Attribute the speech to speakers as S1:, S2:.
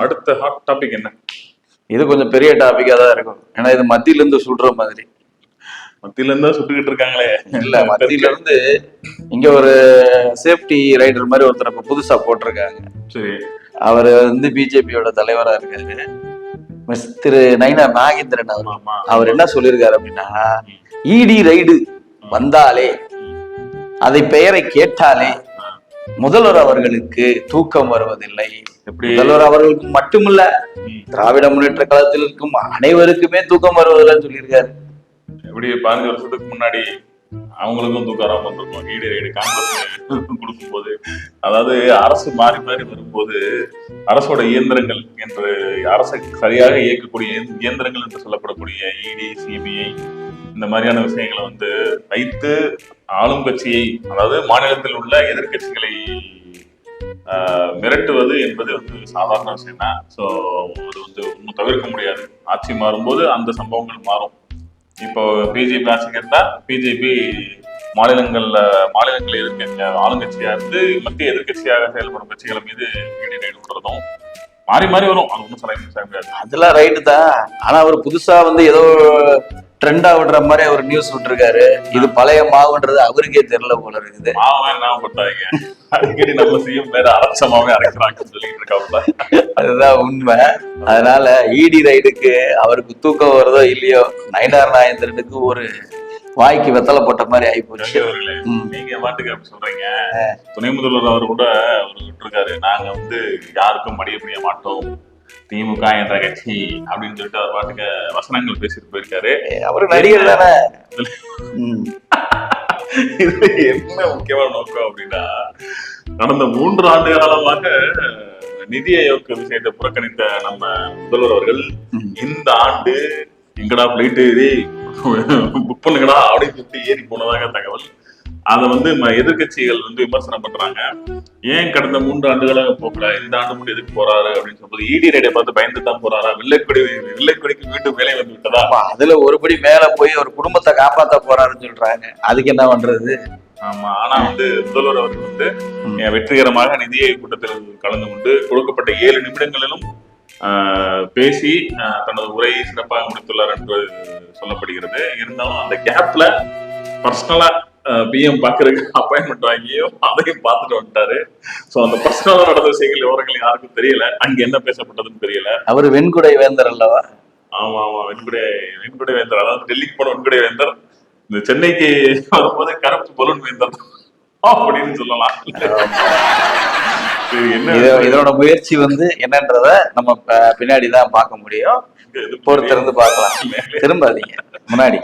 S1: அடுத்த hot topic என்ன?
S2: இது கொஞ்சம் பெரிய டாபிக்கா தான் இருக்கும். ஏன்னா இது மத்தியில இருந்து சுடுற மாதிரி.
S1: மத்தியில இருந்தா சுட்டுக்கிட்டு இருக்காங்களே.
S2: இல்ல, மத்தியில இருந்து இங்க ஒரு சேஃப்டி ரைடர் மாதிரி ஒருத்தர் இப்ப புதுசா போட்டிருக்காங்க.
S1: சரி.
S2: அவர் பிஜேபியோட தலைவரா இருக்காரு, திரு நயினார் நாகேந்திரன். அவர் என்ன சொல்லியிருக்காரு அப்படின்னா, இடி ரைடு வந்தாலே, அதை பெயரை கேட்டாலே முதல்வர் அவர்களுக்கு தூக்கம் வருவதில்லை. முதல்வர் அவர்களுக்கு மட்டுமில்ல, திராவிட முன்னேற்ற கழகத்தில் இருக்கும் அனைவருக்குமே தூக்கம் வருவதில்லைன்னு சொல்லியிருக்காரு.
S1: எப்படி 15 வருஷத்துக்கு முன்னாடி அவங்களுக்கும் தூக்கம் வராம வந்திருக்கும். ஈடு ரைடு காங்கிரஸ் கொடுக்கும் போது, அதாவது அரசு மாறி மாறி வரும்போது அரசோட இயந்திரங்கள் என்று அரசை சரியாக இயக்கக்கூடிய இயந்திரங்கள் என்று சொல்லப்படக்கூடிய இடி, சிபிஐ இந்த மாதிரியான விஷயங்களை வைத்து ஆளும் கட்சியை, அதாவது மாநிலத்தில் உள்ள எதிர்கட்சிகளை மிரட்டுவது என்பது சாதாரண விஷயம் தான். ஸோ அது ஒன்றும் தவிர்க்க முடியாது. ஆட்சி மாறும்போது அந்த சம்பவங்கள் மாறும். இப்போ பிஜேபி ஆட்சிக்கு இருந்தா பிஜேபி மாநிலங்கள் எதிர்க்க ஆளுங்கட்சியா இருந்து மத்திய எதிர்கட்சியாக செயல்படும் கட்சிகள் மீது ஈடு ரைடு விடுறதும் மாறி மாறி வரும். அது ஒன்றும் சொல்ல முடியாது.
S2: அதெல்லாம் ரைட்டு தான். ஆனா அவர் புதுசா ஏதோ ட்ரெண்டா விடுற மாதிரி அவர் நியூஸ் விட்டுருக்காரு. இது பழைய மாவுன்றது அவருக்கே தெரியல போல இருக்குது.
S1: அடிக்கடி நம்ம செய்யும் வேற அரசமாவே அரைக்கிறாங்கன்னு சொல்லிட்டு இருக்காப்புல.
S2: அதுதான் உண்மை. அதனால இடி ரைடுக்கு அவருக்கு தூக்கம் வருதோ இல்லையோ, நயினார் நாகேந்திரனுக்கு ஒரு வாய்க்கு வெத்தலை போட்ட மாதிரி ஆகி போச்சு.
S1: நீங்க பாட்டுக்கு அப்படி சொல்றீங்க. துணை முதல்வர் அவர் கூட விட்டுருக்காரு, நாங்க யாருக்கும் மடிய முடிய மாட்டோம், திமுக என்ற கட்சி அப்படின்னு சொல்லிட்டு அவர் பாட்டுக்கு வசனங்கள் பேசிட்டு போயிருக்காரு.
S2: அவரு நடிகர் தானே.
S1: இதுல என்ன முக்கியமான நோக்கம் அப்படின்னா, கடந்த 3 ஆண்டு காலமாக நிதி ஆயோக் விஷயத்தை புறக்கணித்த நம்ம முதல்வர் அவர்கள் இந்த ஆண்டு எங்கடா பிளைட் ஏறி புக் பண்ணுங்கடா அப்படின்னு சொல்லிட்டு ஏறி போனதாக தகவல். அதை எதிர்கட்சிகள் விமர்சனம் பண்றாங்க. ஏன் கடந்த 3 ஆண்டுகளாக போகல, இந்த ஆண்டு மட்டும் எதுக்கு போறாரு அப்படின்னு சொல்லும்போது, இடி ரைடை பார்த்து பயந்து தான் போறாரா, வெள்ளைக்கொடிக்கு மீண்டும் வேலை வந்து விட்டதா,
S2: அதுல ஒருபடி மேல போய் ஒரு குடும்பத்தை காப்பாத்த போறாருன்னு சொல்றாங்க. அதுக்கு என்ன பண்றது?
S1: ஆமா. ஆனா முதல்வர் அவர்கள் வெற்றிகரமாக நிதி ஆயோக் கூட்டத்தில் கலந்து கொண்டு கொடுக்கப்பட்ட 7 நிமிடங்களிலும் பேசி தனது உரையை சிறப்பாக முடித்துள்ளார் என்று சொல்லப்படுகிறது. இருந்தாலும் அந்த கேப்ல பர்சனலா பிஎம் பாக்குறதுக்கு அப்பாயின்மெண்ட் வாங்கியோ அதையும் பார்த்துட்டு வந்துட்டாரு. சோ அந்த பர்சனலா நடந்த விஷயங்கள் விவரங்கள் யாருக்கும் தெரியல, அங்க என்ன பேசப்பட்டதுன்னு தெரியல.
S2: அவரு வெண்குடை வேந்தர் அல்லவா?
S1: ஆமா ஆமா, வெண்குடை வேந்தர். அதாவது டெல்லிக்கு போன வெண்குடை வேந்தர், இந்த சென்னைக்கு வரும்போது கருப்பு பலூன் வேந்தர் அப்படின்னு சொல்லலாம்.
S2: இதோட முயற்சி என்னன்றத நம்ம பின்னாடிதான் பார்க்க முடியும். பொறுத்திருந்து பார்க்கலாம். திரும்பாதீங்க முன்னாடி.